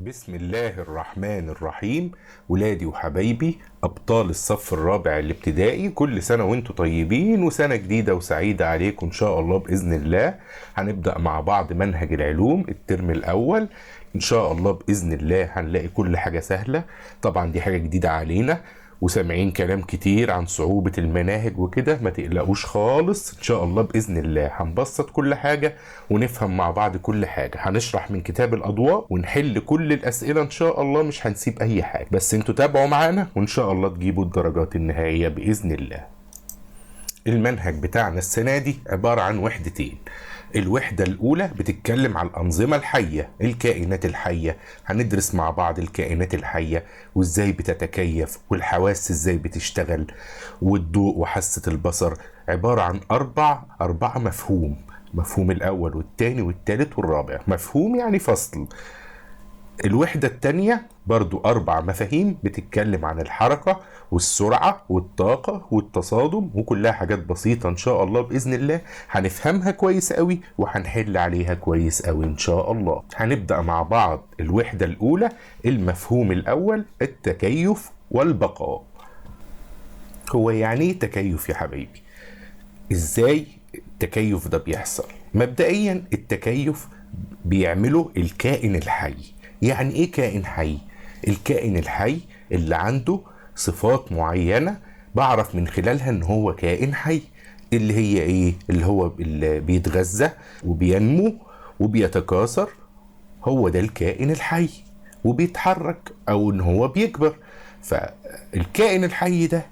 بسم الله الرحمن الرحيم. ولادي وحبايبي أبطال الصف الرابع الابتدائي، كل سنة وانتم طيبين وسنة جديدة وسعيدة عليكم إن شاء الله بإذن الله. هنبدأ مع بعض منهج العلوم الترم الأول إن شاء الله بإذن الله. هنلاقي كل حاجة سهلة، طبعا دي حاجة جديدة علينا وسامعين كلام كتير عن صعوبة المناهج وكده، ما تقلقوش خالص ان شاء الله بإذن الله. هنبسط كل حاجة ونفهم مع بعض كل حاجة، هنشرح من كتاب الأضواء ونحل كل الأسئلة ان شاء الله، مش هنسيب اي حاجة، بس انتوا تابعوا معانا وان شاء الله تجيبوا الدرجات النهائية بإذن الله. المنهج بتاعنا السنة دي عبارة عن وحدتين. الوحدة الأولى بتتكلم على الأنظمة الحية، الكائنات الحية. هندرس مع بعض الكائنات الحية وإزاي بتتكيف، والحواس إزاي بتشتغل، والضوء وحاسة البصر. عبارة عن أربع مفهوم. مفهوم الأول والتاني والتالت والرابع. مفهوم يعني فصل. الوحدة التانية برضو 4 مفاهيم بتتكلم عن الحركة والسرعة والطاقة والتصادم، وكلها حاجات بسيطة ان شاء الله بإذن الله. هنفهمها كويس قوي وهنحل عليها كويس قوي ان شاء الله. هنبدأ مع بعض الوحدة الأولى. المفهوم الأول التكيف والبقاء. هو يعني ايه تكيف يا حبايبي؟ ازاي التكيف ده بيحصل؟ مبدئيا التكيف بيعمله الكائن الحي. يعني ايه كائن حي؟ الكائن الحي اللي عنده صفات معينة بعرف من خلالها ان هو كائن حي. اللي هي ايه؟ اللي هو اللي بيتغذى وبينمو وبيتكاثر، هو ده الكائن الحي. وبيتحرك او ان هو بيكبر. فالكائن الحي ده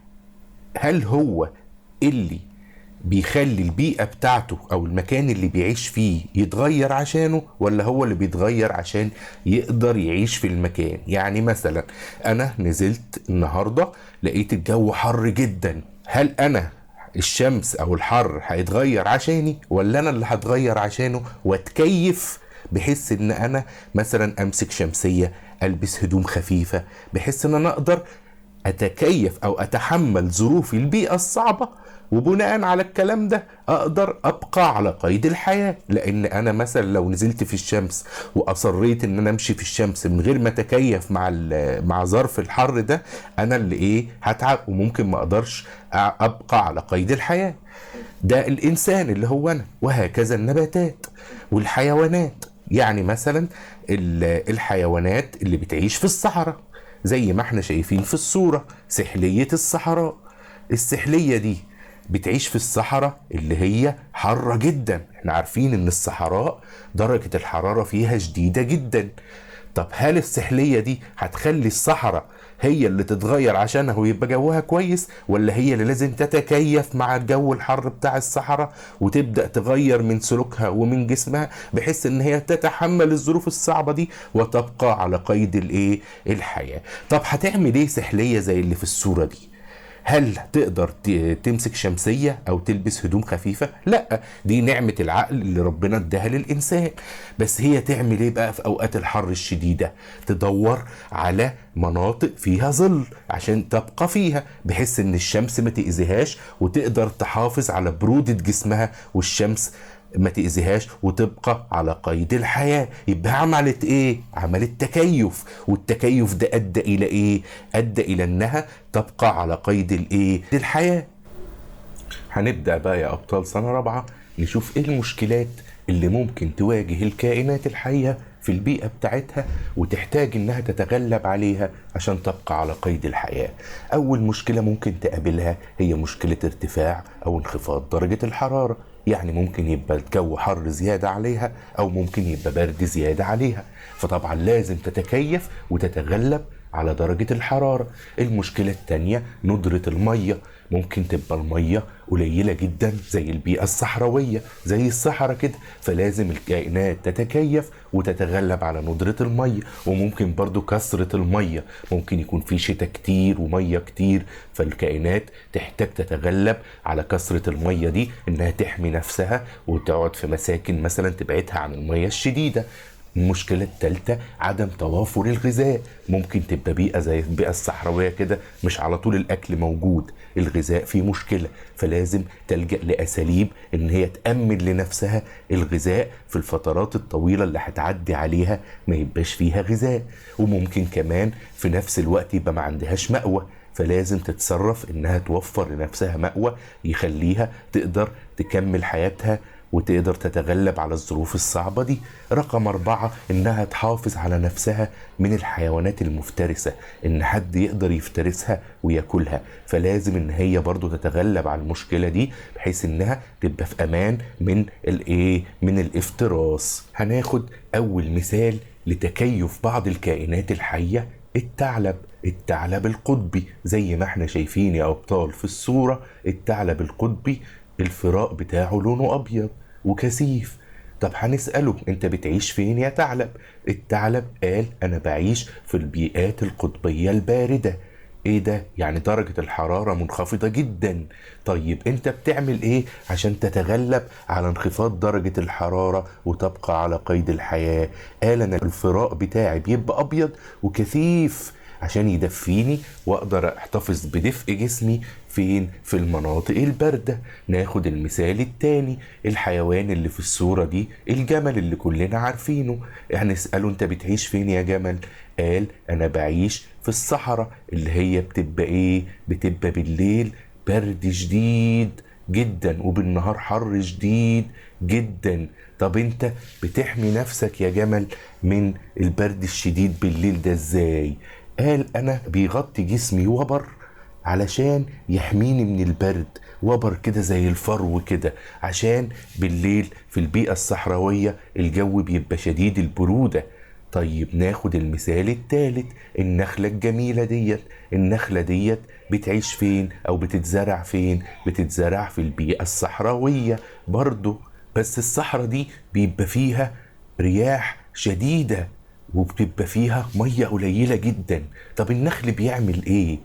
هل هو اللي بيخلي البيئة بتاعته أو المكان اللي بيعيش فيه يتغير عشانه، ولا هو اللي بيتغير عشان يقدر يعيش في المكان؟ يعني مثلا أنا نزلت النهاردة لقيت الجو حر جدا، هل أنا الشمس أو الحر هيتغير عشاني، ولا أنا اللي هتغير عشانه واتكيف بحيث ان انا مثلا امسك شمسية، البس هدوم خفيفة، بحيث ان انا اقدر اتكيف او اتحمل ظروف البيئة الصعبة، وبناء على الكلام ده اقدر ابقى على قيد الحياة. لان انا مثلا لو نزلت في الشمس واصريت ان انا امشي في الشمس من غير ما اتكيف مع ظرف الحر ده، انا اللي هتعب وممكن ما اقدرش ابقى على قيد الحياة. ده الانسان اللي هو انا، وهكذا النباتات والحيوانات. يعني مثلا الحيوانات اللي بتعيش في الصحراء زي ما احنا شايفين في الصورة، سحلية الصحراء. السحلية دي بتعيش في الصحراء اللي هي حارة جدا. احنا عارفين ان الصحراء درجة الحرارة فيها شديدة جدا. طب هل السحلية دي هتخلي الصحراء هي اللي تتغير عشانها ويبقى جوها كويس، ولا هي اللي لازم تتكيف مع الجو الحر بتاع الصحراء وتبدأ تغير من سلوكها ومن جسمها بحيث ان هي تتحمل الظروف الصعبة دي وتبقى على قيد الحياة؟ طب هتعمل ايه سحلية زي اللي في الصورة دي؟ هل تقدر تمسك شمسية او تلبس هدوم خفيفة؟ لا، دي نعمة العقل اللي ربنا اداها للانسان. بس هي تعمل ايه بقى في اوقات الحر الشديدة؟ تدور على مناطق فيها ظل عشان تبقى فيها، بحيث ان الشمس ما تأذيهاش وتقدر تحافظ على برودة جسمها والشمس ما تأذيهاش وتبقى على قيد الحياة. يبقى عملت ايه؟ عملت تكيف. والتكيف ده ادى الى ايه؟ ادى الى انها تبقى على قيد الحياة. هنبدأ بقى يا ابطال سنة رابعة نشوف ايه المشكلات اللي ممكن تواجه الكائنات الحية في البيئة بتاعتها وتحتاج انها تتغلب عليها عشان تبقى على قيد الحياة. اول مشكلة ممكن تقابلها هي مشكلة ارتفاع او انخفاض درجة الحرارة. يعني ممكن يبقى الجو حر زيادة عليها او ممكن يبقى برد زيادة عليها، فطبعا لازم تتكيف وتتغلب على درجة الحرارة. المشكلة التانية ندرة المية. ممكن تبقى المية قليلة جدا زي البيئة الصحراوية زي الصحراء كده، فلازم الكائنات تتكيف وتتغلب على ندرة المية. وممكن برضو كثرة المية، ممكن يكون في شتاء كتير ومية كتير، فالكائنات تحتاج تتغلب على كثرة المية دي انها تحمي نفسها وتقعد في مساكن مثلا تبعدها عن المية الشديدة. المشكلة التالتة عدم توافر الغذاء. ممكن تبقى بيئة زي البيئة الصحراوية كده، مش على طول الأكل موجود، الغذاء فيه مشكلة، فلازم تلجأ لأساليب إن هي تأمن لنفسها الغذاء في الفترات الطويلة اللي هتعدي عليها ما يبقاش فيها غذاء. وممكن كمان في نفس الوقت يبقى ما عندهاش مأوى، فلازم تتصرف إنها توفر لنفسها مأوى يخليها تقدر تكمل حياتها وتقدر تتغلب على الظروف الصعبة دي. رقم 4 إنها تحافظ على نفسها من الحيوانات المفترسة، إن حد يقدر يفترسها ويأكلها، فلازم إن هي برضو تتغلب على المشكلة دي بحيث إنها تبقى في أمان من الافتراس. هناخد أول مثال لتكيف بعض الكائنات الحية، الثعلب القطبي. زي ما احنا شايفين يا أبطال في الصورة، الثعلب القطبي الفراء بتاعه لونه أبيض وكثيف. طب هنسأله انت بتعيش فين يا ثعلب؟ الثعلب قال انا بعيش في البيئات القطبية الباردة. ايه ده؟ يعني درجة الحرارة منخفضة جدا. طيب انت بتعمل ايه عشان تتغلب على انخفاض درجة الحرارة وتبقى على قيد الحياة؟ قال انا الفراء بتاعي بيبقى ابيض وكثيف عشان يدفيني واقدر احتفظ بدفء جسمي فين؟ في المناطق الباردة. ناخد المثال التاني، الحيوان اللي في الصورة دي الجمل اللي كلنا عارفينه. هنسأله انت بتعيش فين يا جمل؟ قال انا بعيش في الصحراء اللي هي بتبقى ايه؟ بتبقى بالليل برد شديد جدا وبالنهار حر شديد جدا. طب انت بتحمي نفسك يا جمل من البرد الشديد بالليل ده ازاي؟ قال انا بيغطي جسمي وبر علشان يحميني من البرد، وبر كده زي الفرو كده، عشان بالليل في البيئة الصحراوية الجو بيبقى شديد البرودة. طيب ناخد المثال الثالث، النخلة الجميلة ديت. النخلة ديت بتعيش فين او بتتزرع فين؟ بتتزرع في البيئة الصحراوية برضو، بس الصحراء دي بيبقى فيها رياح شديدة وبتبقى فيها مية قليلة جدا. طب النخل بيعمل ايه؟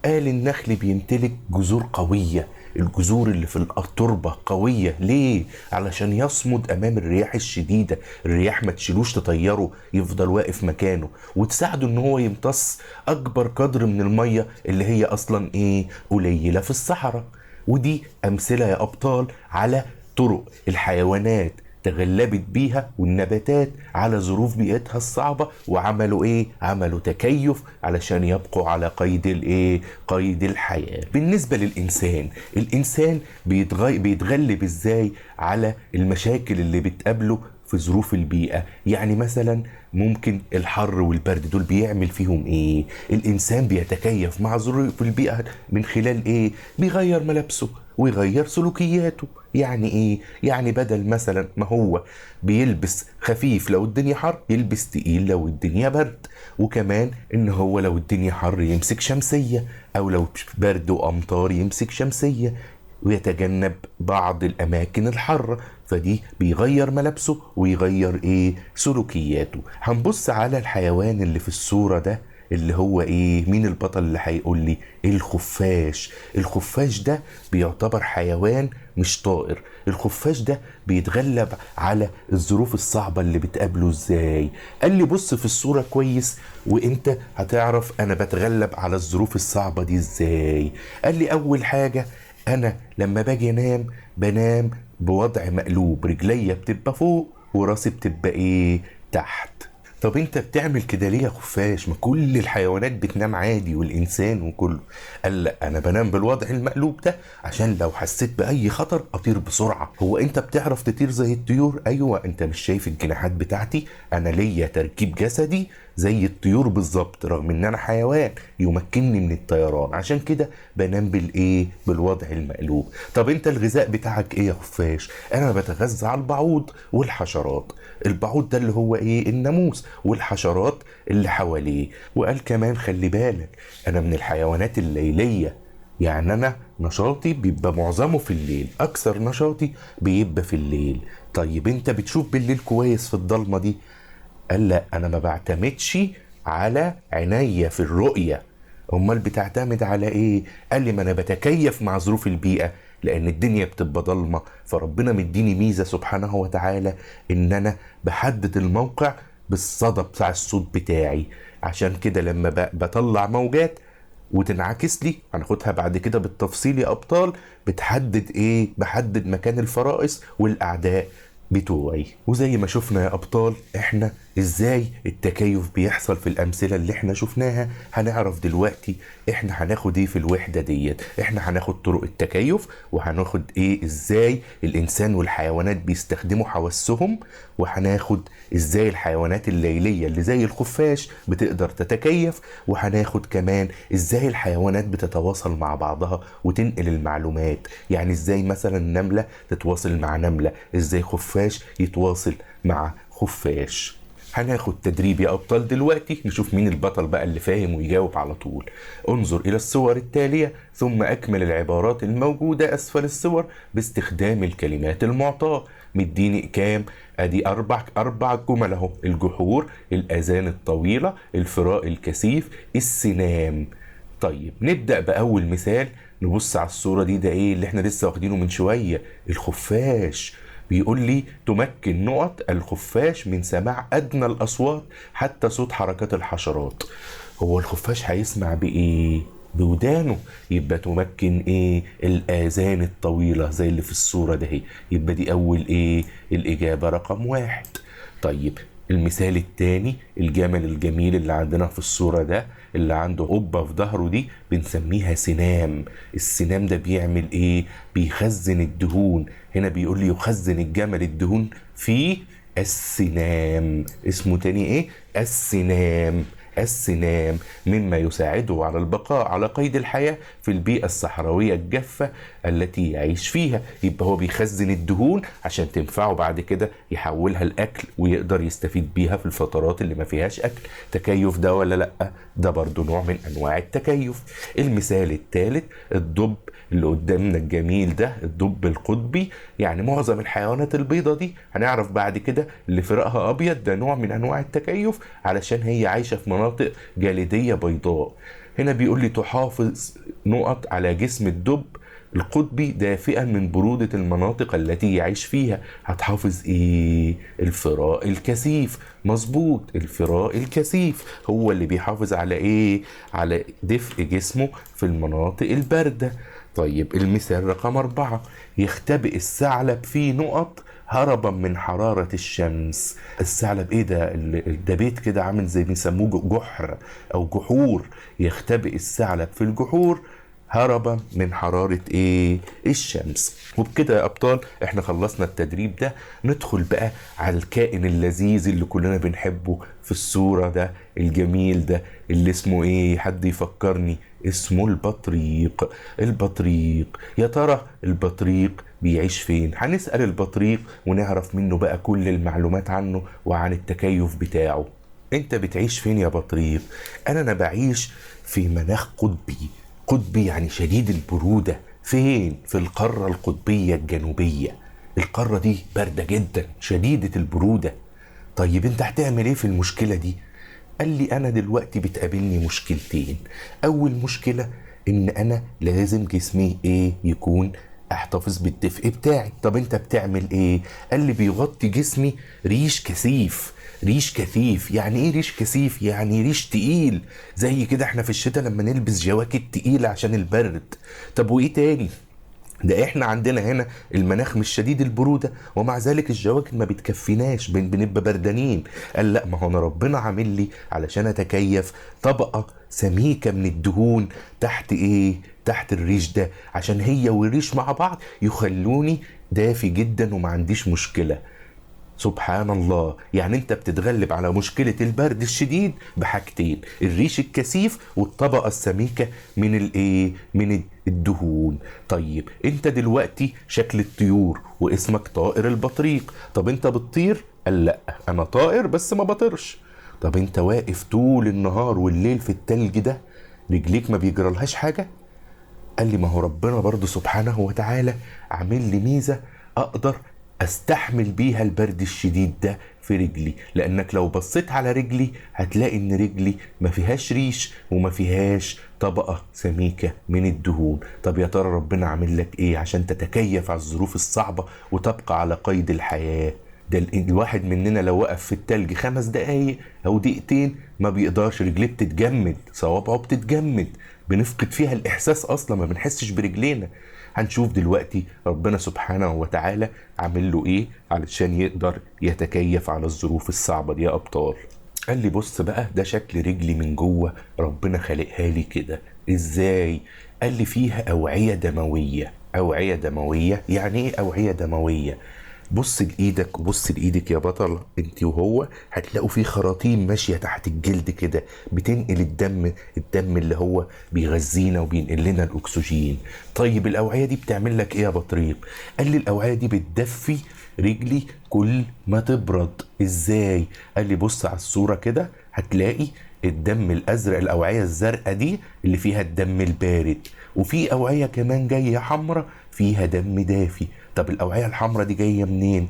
قال النخل بيمتلك جذور قوية، الجذور اللي في التربة قوية. ليه؟ علشان يصمد أمام الرياح الشديدة، الرياح ما تشيلوش تطيره، يفضل واقف مكانه، وتساعده إن هو يمتص أكبر قدر من المية اللي هي أصلا إيه؟ قليلة في الصحراء. ودي أمثلة يا أبطال على طرق الحيوانات تغلبت بيها والنباتات على ظروف بيئتها الصعبة، وعملوا ايه؟ عملوا تكيف علشان يبقوا على قيد الايه؟ قيد الحياة. بالنسبة للإنسان، الإنسان بيتغلب ازاي على المشاكل اللي بتقابله في ظروف البيئة؟ يعني مثلا ممكن الحر والبرد دول بيعمل فيهم ايه؟ الإنسان بيتكيف مع ظروف البيئة من خلال ايه؟ بيغير ملابسه ويغير سلوكياته. يعني ايه؟ يعني بدل مثلا ما هو بيلبس خفيف لو الدنيا حر، يلبس تقيل لو الدنيا برد. وكمان ان هو لو الدنيا حر يمسك شمسية، او لو برد وامطار يمسك شمسية، ويتجنب بعض الاماكن الحارة. فدي بيغير ملابسه ويغير ايه؟ سلوكياته. هنبص على الحيوان اللي في الصورة ده اللي هو ايه؟ مين البطل اللي هيقول لي؟ الخفاش. الخفاش ده بيعتبر حيوان مش طائر. الخفاش ده بيتغلب على الظروف الصعبة اللي بتقابله ازاي؟ قال لي بص في الصورة كويس وانت هتعرف انا بتغلب على الظروف الصعبة دي ازاي. قال لي اول حاجة، انا لما باجي انام بنام بوضع مقلوب، رجليا بتبقى فوق وراسي بتبقى ايه؟ تحت. طب انت بتعمل كده ليه يا خفاش؟ ما كل الحيوانات بتنام عادي والانسان وكله. قال لا انا بنام بالوضع المقلوب ده عشان لو حسيت باي خطر اطير بسرعة. هو انت بتعرف تطير زي الطيور؟ ايوه. انت مش شايف الجناحات بتاعتي؟ انا ليا تركيب جسدي زي الطيور بالظبط، رغم ان انا حيوان يمكنني من الطيران، عشان كده بنام بالايه؟ بالوضع المقلوب. طب انت الغذاء بتاعك ايه يا خفاش؟ انا بتغذى على البعوض والحشرات. البعوض ده اللي هو ايه؟ الناموس، والحشرات اللي حواليه. وقال كمان خلي بالك انا من الحيوانات الليلية، يعني انا نشاطي بيبقى معظمه في الليل، اكثر نشاطي بيبقى في الليل. طيب انت بتشوف بالليل كويس في الضلمة دي؟ قال لا انا ما بعتمدش على عينيا في الرؤية. امال بتعتمد على ايه؟ قال لي ما انا بتكيف مع ظروف البيئة. لان الدنيا بتبقى ضلمه، فربنا مديني ميزه سبحانه وتعالى ان انا بحدد الموقع بالصدى بتاع الصوت بتاعي. عشان كده لما بطلع موجات وتنعكس لي، هناخدها بعد كده بالتفصيل يا ابطال، بتحدد ايه؟ بحدد مكان الفرائس والاعداء بتوعي. وزي ما شفنا يا ابطال احنا ازاي التكيف بيحصل في الامثله اللي احنا شفناها، هنعرف دلوقتي احنا هناخد ايه في الوحده ديت. احنا هناخد طرق التكيف، وهناخد ايه ازاي الانسان والحيوانات بيستخدموا حواسهم، وهناخد ازاي الحيوانات الليليه اللي زي الخفاش بتقدر تتكيف، وهناخد كمان ازاي الحيوانات بتتواصل مع بعضها وتنقل المعلومات. يعني ازاي مثلا نمله تتواصل مع نمله، ازاي خفاش يتواصل مع خفاش. هناخد تدريب يا أبطال دلوقتي، نشوف مين البطل بقى اللي فاهم ويجاوب على طول. انظر إلى الصور التالية ثم أكمل العبارات الموجودة أسفل الصور باستخدام الكلمات المعطاة. مديني كام؟ أدي أربع جمل أهو: الجحور، الآذان الطويلة، الفراء الكثيف، السنام. طيب نبدأ بأول مثال. نبص على الصورة دي، ده إيه اللي إحنا لسه واخدينه من شوية؟ الخفاش. بيقول لي تمكن نقط الخفاش من سماع أدنى الأصوات حتى صوت حركات الحشرات. هو الخفاش هيسمع بإيه؟ بودانه. يبقى تمكن إيه؟ الآذان الطويلة زي اللي في الصورة ده. يبقى دي أول إيه؟ الإجابة رقم 1. طيب المثال التاني، الجمل الجميل اللي عندنا في الصورة ده اللي عنده قبة في ظهره دي بنسميها سنام. السنام ده بيعمل ايه؟ بيخزن الدهون. هنا بيقول لي يخزن الجمل الدهون في السنام. اسمه تاني ايه؟ السنام. السنام مما يساعده على البقاء على قيد الحياة في البيئة الصحراوية الجافة التي يعيش فيها. يبقى هو بيخزن الدهون عشان تنفعه بعد كده يحولها لأكل ويقدر يستفيد بيها في الفترات اللي ما فيهاش أكل. تكيف ده ولا لأ؟ ده برضو نوع من أنواع التكيف. المثال الثالث، الدب اللي قدامنا الجميل ده، الدب القطبي. يعني معظم الحيوانات البيضة دي هنعرف بعد كده اللي فرقها أبيض، ده نوع من أنواع التكيف علشان هي عايشة في مناطق جليدية بيضاء. هنا بيقول لي تحافظ نقط على جسم الدب القطبي دافئا من برودة المناطق التي يعيش فيها. هتحافظ ايه؟ الفراء الكثيف. مظبوط، الفراء الكثيف هو اللي بيحافظ على ايه؟ على دفء جسمه في المناطق الباردة. طيب المثال رقم 4، يختبئ الثعلب في نقط هربا من حرارة الشمس. الثعلب ايه ده؟ ده بيت كده عامل زي بيسموه جحر او جحور. يختبئ الثعلب في الجحور هربا من حرارة ايه؟ الشمس. وبكده يا ابطال احنا خلصنا التدريب ده. ندخل بقى على الكائن اللذيذ اللي كلنا بنحبه في الصورة ده الجميل ده اللي اسمه ايه؟ حد يفكرني. اسمه البطريق. البطريق، يا ترى البطريق بيعيش فين؟ هنسأل البطريق ونعرف منه بقى كل المعلومات عنه وعن التكيف بتاعه. انت بتعيش فين يا بطريق؟ انا بعيش في مناخ قطبي. قطبي يعني شديد البرودة. فين؟ في القارة القطبية الجنوبية. القارة دي باردة جدا شديدة البرودة. طيب انت هتعمل ايه في المشكلة دي؟ قال لي انا دلوقتي بتقابلني مشكلتين. اول مشكلة ان انا لازم جسمي ايه؟ يكون احتفظ بالدفء بتاعي. طب انت بتعمل ايه؟ قال لي بيغطي جسمي ريش كثيف. ريش كثيف يعني ايه ريش كثيف؟ يعني ريش تقيل، زي كده احنا في الشتاء لما نلبس جواكت تقيلة عشان البرد. طب وايه تاني؟ ده احنا عندنا هنا المناخ مش شديد البرودة ومع ذلك الجواكت ما بتكفيناش، بنبقى بردانين. قال لا، ما هو انا ربنا عامل لي علشان اتكيف طبقة سميكة من الدهون تحت ايه؟ تحت الريش ده، عشان هي والريش مع بعض يخلوني دافي جدا وما عنديش مشكلة. سبحان الله. يعني انت بتتغلب على مشكلة البرد الشديد بحاجتين: الريش الكثيف والطبقة السميكة من الايه؟ من الدهون. طيب انت دلوقتي شكل الطيور واسمك طائر البطريق. طب انت بتطير؟ قال لا، انا طائر بس ما بطيرش. طب انت واقف طول النهار والليل في التلج ده، رجليك ما بيجرالهاش حاجة؟ قال لي ما هو ربنا برضو سبحانه وتعالى عامل لي ميزة اقدر استحمل بيها البرد الشديد ده في رجلي، لانك لو بصيت على رجلي هتلاقي ان رجلي ما فيهاش ريش وما فيهاش طبقة سميكة من الدهون. طب يا ترى ربنا عامل لك ايه عشان تتكيف على الظروف الصعبة وتبقى على قيد الحياة؟ ده الواحد مننا لو وقف في التلج 5 دقايق او دقيقتين ما بيقدرش، رجليه بتتجمد، صوابعه بتتجمد، بنفقد فيها الاحساس اصلا، ما بنحسش برجلينا. هنشوف دلوقتي ربنا سبحانه وتعالى عامل له ايه علشان يقدر يتكيف على الظروف الصعبة دي يا ابطال. قال لي بص بقى، ده شكل رجلي من جوه، ربنا خلقها لي كده. ازاي؟ قال لي فيها اوعية دموية. اوعية دموية يعني ايه اوعية دموية؟ بص لايدك، بص لايدك يا بطل، انت وهو هتلاقوا في خراطيم ماشيه تحت الجلد كده بتنقل الدم اللي هو بيغذينا وبينقل لنا الاكسجين. طيب الاوعيه دي بتعمل لك ايه يا بطريق؟ قال لي الاوعيه دي بتدفي رجلي كل ما تبرد. ازاي؟ قال لي بص على الصوره كده، هتلاقي الدم الازرق، الاوعيه الزرقاء دي اللي فيها الدم البارد، وفي اوعيه كمان جايه حمراء فيها دم دافي. طب الاوعيه الحمراء دي جايه منين؟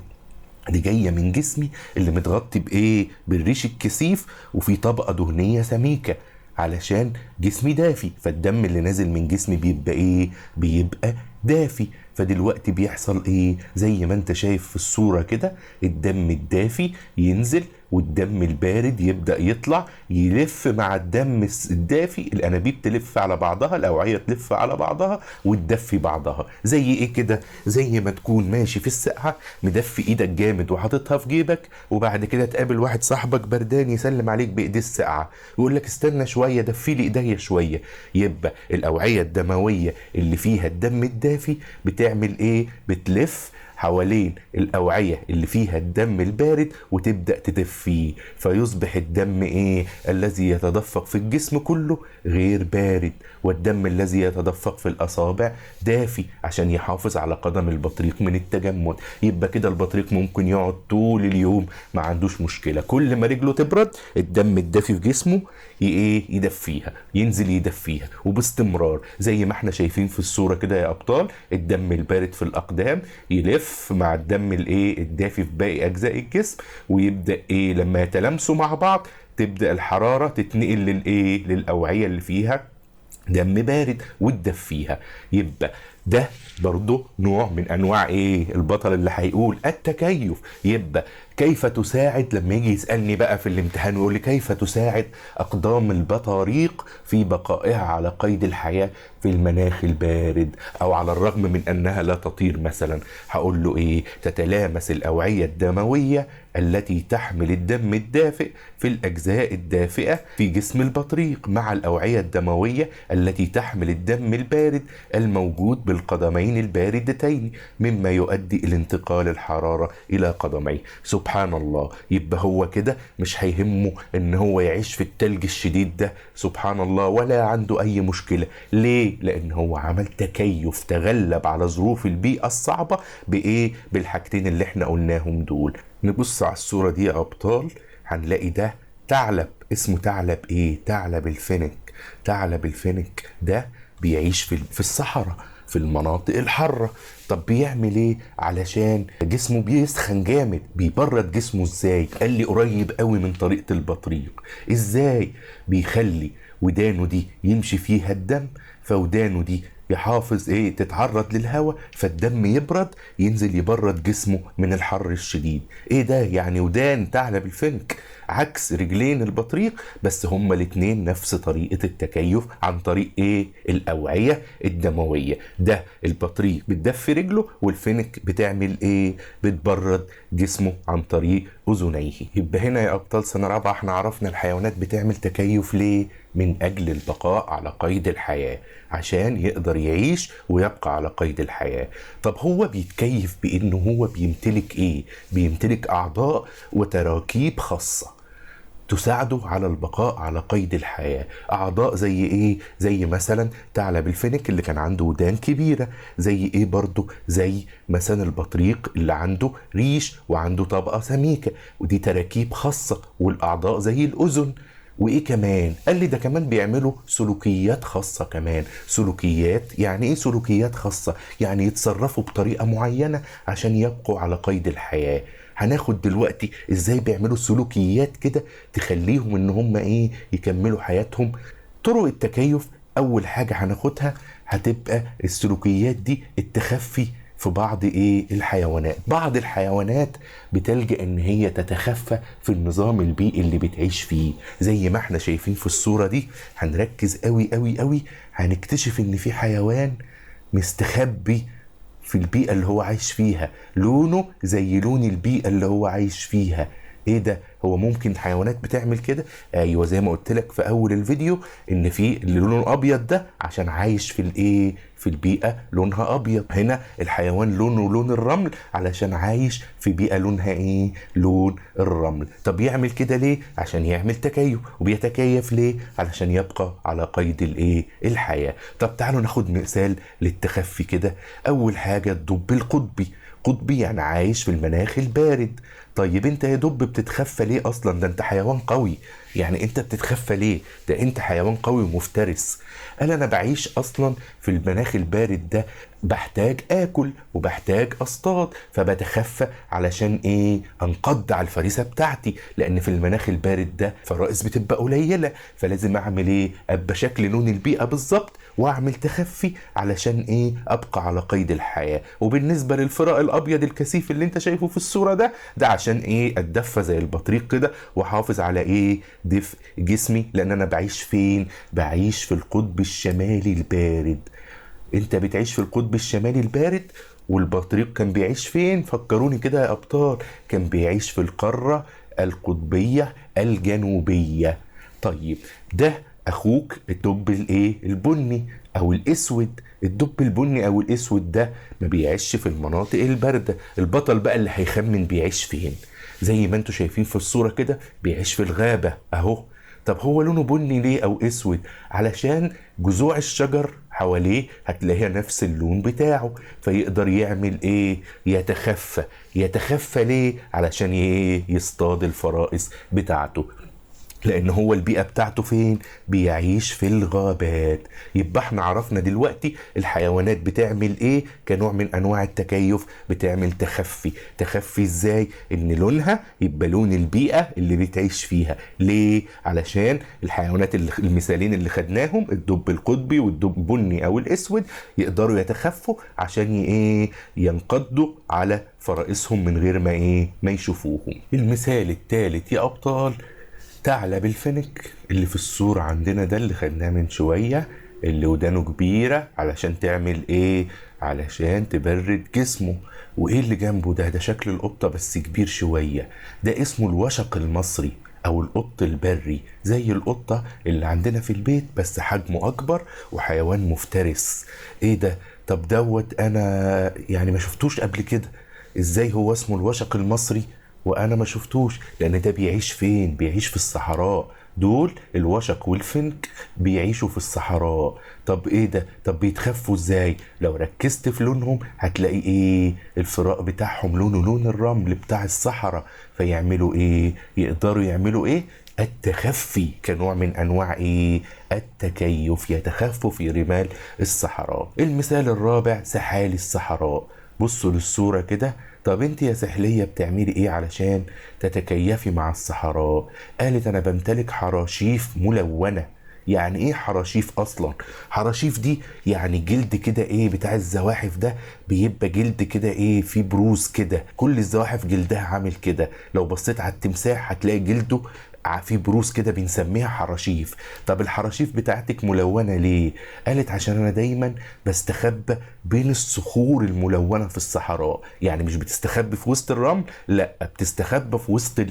دي جايه من جسمي اللي متغطي بايه؟ بالريش الكثيف، وفي طبقه دهنيه سميكه علشان جسمي دافي، فالدم اللي نازل من جسمي بيبقى ايه؟ بيبقى دافي. فدلوقتي بيحصل ايه؟ زي ما انت شايف في الصورة كده، الدم الدافي ينزل والدم البارد يبدأ يطلع يلف مع الدم الدافي، الأنابيب تلف على بعضها، الأوعية تلف على بعضها وتدفي بعضها. زي ايه كده؟ زي ما تكون ماشي في السقعة مدفي ايدك جامد وحاططها في جيبك، وبعد كده تقابل واحد صاحبك بردان يسلم عليك بايديه السقعة ويقول لك استنى شوية دفي لي ايديا شوية. يبقى الأوعية الدموية اللي فيها الدم الدافي بتعمل ايه؟ بتلف حوالين الأوعية اللي فيها الدم البارد وتبدأ تدفيه، فيصبح الدم ايه؟ الذي يتدفق في الجسم كله غير بارد، والدم الذي يتدفق في الأصابع دافي عشان يحافظ على قدم البطريق من التجمد. يبقى كده البطريق ممكن يقعد طول اليوم ما عندوش مشكلة، كل ما رجله تبرد الدم الدافي في جسمه ايه؟ يدفيها، ينزل يدفيها وباستمرار، زي ما احنا شايفين في الصورة كده يا أبطال. الدم البارد في الأقدام يلف مع الدم الايه؟ الدافي في باقي أجزاء الجسم، ويبدأ ايه؟ لما يتلامسوا مع بعض تبدأ الحرارة تتنقل للايه؟ للأوعية اللي فيها دم بارد وتدفيها. يبقى ده برضه نوع من انواع ايه؟ البطل اللي هيقول التكيف. يبقى كيف تساعد، لما يجي يسألني بقى في الامتحان ويقول لي كيف تساعد أقدام البطاريق في بقائها على قيد الحياة في المناخ البارد، أو على الرغم من أنها لا تطير مثلا، هقول له إيه؟ تتلامس الأوعية الدموية التي تحمل الدم الدافئ في الأجزاء الدافئة في جسم البطريق مع الأوعية الدموية التي تحمل الدم البارد الموجود بالقدمين الباردتين، مما يؤدي إلى انتقال الحرارة إلى قدميه. سبحان الله. يبقى هو كده مش هيهمه ان هو يعيش في التلج الشديد ده، سبحان الله، ولا عنده اي مشكلة. ليه؟ لان هو عمل تكيف، تغلب على ظروف البيئة الصعبة بايه؟ بالحاجتين اللي احنا قلناهم دول. نبص على الصورة دي يا ابطال، هنلاقي ده ثعلب، اسمه ثعلب ايه؟ ثعلب الفينيك. ثعلب الفينيك ده بيعيش في الصحراء في المناطق الحارة. طب بيعمل ايه علشان جسمه بيسخن جامد؟ بيبرد جسمه ازاي؟ قال لي قريب قوي من طريقة البطريق. ازاي؟ بيخلي ودانه دي يمشي فيها الدم، فودانه دي يحافظ ايه؟ تتعرض للهواء، فالدم يبرد، ينزل يبرد جسمه من الحر الشديد. ايه ده؟ يعني ودان ثعلب الفنك عكس رجلين البطريق، بس هما الاتنين نفس طريقة التكيف عن طريق ايه؟ الأوعية الدموية. ده البطريق بتدفي رجله، والفنك بتعمل ايه؟ بتبرد جسمه عن طريق أذنيه. يبقى هنا يا أبطال سنة رابعة احنا عرفنا الحيوانات بتعمل تكيف ليه؟ من أجل البقاء على قيد الحياة، عشان يقدر يعيش ويبقى على قيد الحياة. طب هو بيتكيف بأنه هو بيمتلك ايه؟ بيمتلك أعضاء وتراكيب خاصة تساعده على البقاء على قيد الحياة. أعضاء زي إيه؟ زي مثلا ثعلب الفينيك اللي كان عنده ودان كبيرة. زي إيه برضو؟ زي مثلا البطريق اللي عنده ريش وعنده طبقة سميكة، ودي تراكيب خاصة. والأعضاء زي الأذن. وايه كمان؟ قال لي ده كمان بيعملوا سلوكيات خاصة كمان. سلوكيات يعني ايه؟ سلوكيات خاصة يعني يتصرفوا بطريقة معينة عشان يبقوا على قيد الحياة. هناخد دلوقتي ازاي بيعملوا سلوكيات كده تخليهم ان هم يكملوا حياتهم. طرق التكيف اول حاجة هناخدها هتبقى السلوكيات دي التخفي في بعض الحيوانات. بعض الحيوانات بتلجأ ان هي تتخفى في النظام البيئي اللي بتعيش فيه، زي ما احنا شايفين في الصورة دي. هنركز قوي قوي قوي، هنكتشف ان في حيوان مستخبي في البيئة اللي هو عايش فيها، لونه زي لون البيئة اللي هو عايش فيها. ايه ده؟ هو ممكن حيوانات بتعمل كده؟ ايوه، زي ما قلت لك في اول الفيديو ان في اللي لونه ابيض ده عشان عايش في البيئة لونها ابيض. هنا الحيوان لونه لون الرمل علشان عايش في بيئة لونها لون الرمل. طب يعمل كده ليه؟ عشان يعمل تكيف. وبيتكيف ليه؟ علشان يبقى على قيد الحياة. طب تعالوا ناخد مثال للتخفي كده. اول حاجة الدب القطبي. قطبي يعني عايش في المناخ البارد. طيب انت يا دب بتتخفى ليه اصلا؟ ده انت حيوان قوي. يعني انت بتتخفى ليه؟ ده انت حيوان قوي ومفترس. قال انا بعيش اصلا في المناخ البارد ده، بحتاج اكل وبحتاج اصطاد، فبتخفى علشان انقض على الفريسة بتاعتي، لان في المناخ البارد ده فرائس بتبقى قليلة، فلازم اعمل ابقى شكل لون البيئة بالظبط، واعمل تخفي علشان ابقى على قيد الحياة. وبالنسبة للفراء الابيض الكثيف اللي انت شايفه في الصورة ده عشان اتدفى زي البطريق كده، واحافظ على دفء جسمي، لان انا بعيش فين؟ بعيش في القطب الشمالي البارد. انت بتعيش في القطب الشمالي البارد، والبطريق كان بيعيش فين؟ فكروني كده يا ابطال. كان بيعيش في القارة القطبية الجنوبية. طيب ده اخوك الدب البني او الاسود. الدب البني او الاسود ده ما بيعيش في المناطق الباردة. البطل بقى اللي هيخمن بيعيش فين، زي ما انتوا شايفين في الصورة كده، بيعيش في الغابة اهو. طب هو لونه بني ليه او اسود؟ علشان جذوع الشجر حواليه هتلاقيها نفس اللون بتاعه، فيقدر يعمل يتخفى. يتخفى ليه؟ علشان يصطاد الفرائس بتاعته، لان هو البيئة بتاعته فين؟ بيعيش في الغابات. يبقى احنا عرفنا دلوقتي الحيوانات بتعمل كنوع من انواع التكيف، بتعمل تخفي. تخفي ازاي؟ ان لونها يبقى لون البيئة اللي بتعيش فيها. ليه؟ علشان الحيوانات المثالين اللي خدناهم، الدب القطبي والدب البني او الاسود، يقدروا يتخفوا عشان ينقضوا على فرائسهم من غير ما يشوفوهم. المثال الثالث يا ابطال، ثعلب الفينيك اللي في الصورة عندنا ده، اللي خدناه من شوية، اللي ودانه كبيرة علشان تعمل علشان تبرد جسمه. وايه اللي جنبه ده شكل القطة بس كبير شوية. ده اسمه الوشق المصري او القط البري، زي القطة اللي عندنا في البيت بس حجمه اكبر وحيوان مفترس. ايه ده؟ طب انا يعني ما شفتوش قبل كده. ازاي هو اسمه الوشق المصري وانا ما شفتوش؟ لان ده بيعيش فين؟ بيعيش في الصحراء. دول الوشق والفنك بيعيشوا في الصحراء. طب ايه ده؟ طب بيتخفوا ازاي؟ لو ركزت في لونهم هتلاقي الفراء بتاعهم لونه لون الرمل بتاع الصحراء. فيعملوا يقدروا يعملوا التخفي كنوع من انواع التكيف. يتخفوا في رمال الصحراء. المثال الرابع سحالي الصحراء. بصوا للصورة كده. طب انت يا سحلية بتعملي علشان تتكيفي مع الصحراء؟ قالت انا بمتلك حراشيف ملونة. يعني ايه حراشيف اصلا؟ حراشيف دي يعني جلد كده بتاع الزواحف ده، بيبقى جلد كده فيه بروز كده. كل الزواحف جلدها عامل كده. لو بصيت على التمساح هتلاقي جلده في بروز كده، بنسميها حراشيف. طب الحراشيف بتاعتك ملونة ليه؟ قالت عشان انا دايما بستخبى بين الصخور الملونة في الصحراء. يعني مش بتستخبى في وسط الرمل، لا، بتستخبى في وسط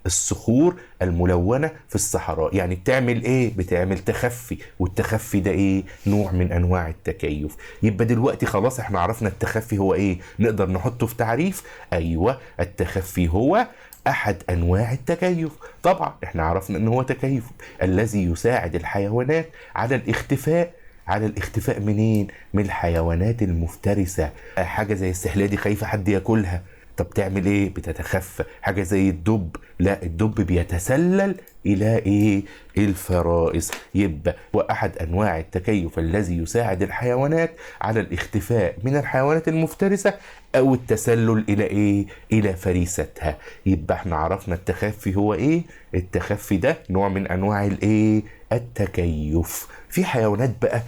الصخور الملونة في الصحراء. يعني بتعمل بتعمل تخفي. والتخفي ده نوع من انواع التكيف. يبقى دلوقتي خلاص احنا عرفنا التخفي هو نقدر نحطه في تعريف. ايوه، التخفي هو احد انواع التكيف. طبعا احنا عرفنا ان هو تكيف الذي يساعد الحيوانات على الاختفاء. على الاختفاء منين؟ من الحيوانات المفترسة. حاجة زي السحلية دي خايفة حد ياكلها، طب تعمل ايه؟ بتتخفى. حاجة زي الدب، لا الدب بيتسلل الى ايه؟ الفرائس. يبقى واحد انواع التكيف الذي يساعد الحيوانات على الاختفاء من الحيوانات المفترسة او التسلل الى ايه؟ الى فريستها. يبقى احنا عرفنا التخفي هو ايه؟ التخفي ده نوع من انواع الايه؟ التكيف. في حيوانات بقى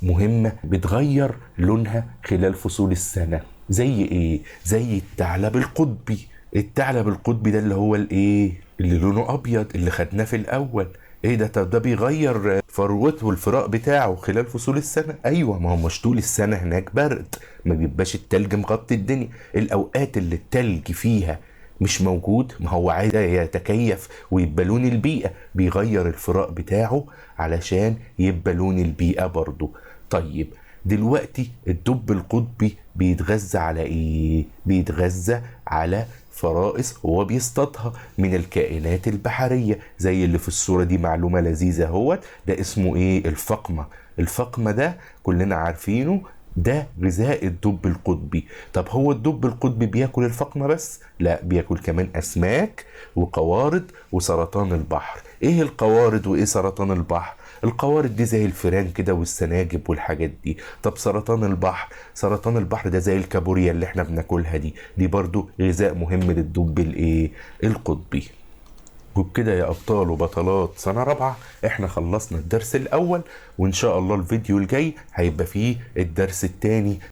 مهمة بتغير لونها خلال فصول السنة. زي ايه؟ زي الثعلب القطبي. الثعلب القطبي ده اللي هو الايه؟ اللي لونه ابيض، اللي خدناه في الاول. ايه ده؟ طب ده بيغير فروته والفراء بتاعه خلال فصول السنة. ايوه، ما هو مش طول السنة هناك برد، ما بيبقاش التلج مغطي الدنيا. الاوقات اللي التلج فيها مش موجود، ما هو عايز يتكيف ويبقى لون البيئة، بيغير الفراء بتاعه علشان يبقى لون البيئة برضو. طيب دلوقتي الدب القطبي بيتغذى على ايه؟ بيتغذى على فرائس هو بيصطادها من الكائنات البحرية، زي اللي في الصورة دي. معلومة لذيذة اهوت، ده اسمه ايه؟ الفقمة. الفقمة ده كلنا عارفينه، ده غذاء الدب القطبي. طب هو الدب القطبي بياكل الفقمة بس؟ لا، بياكل كمان أسماك وقوارض وسرطان البحر. ايه القوارض وايه سرطان البحر؟ القوارض دي زي الفيران كده والسناجب والحاجات دي. طب سرطان البحر؟ سرطان البحر ده زي الكابوريا اللي احنا بناكلها دي برضو غذاء مهم للدب الايه؟ القطبي. وبكده يا أبطال وبطلات سنة رابعة احنا خلصنا الدرس الأول، وإن شاء الله الفيديو الجاي هيبقى فيه الدرس التاني.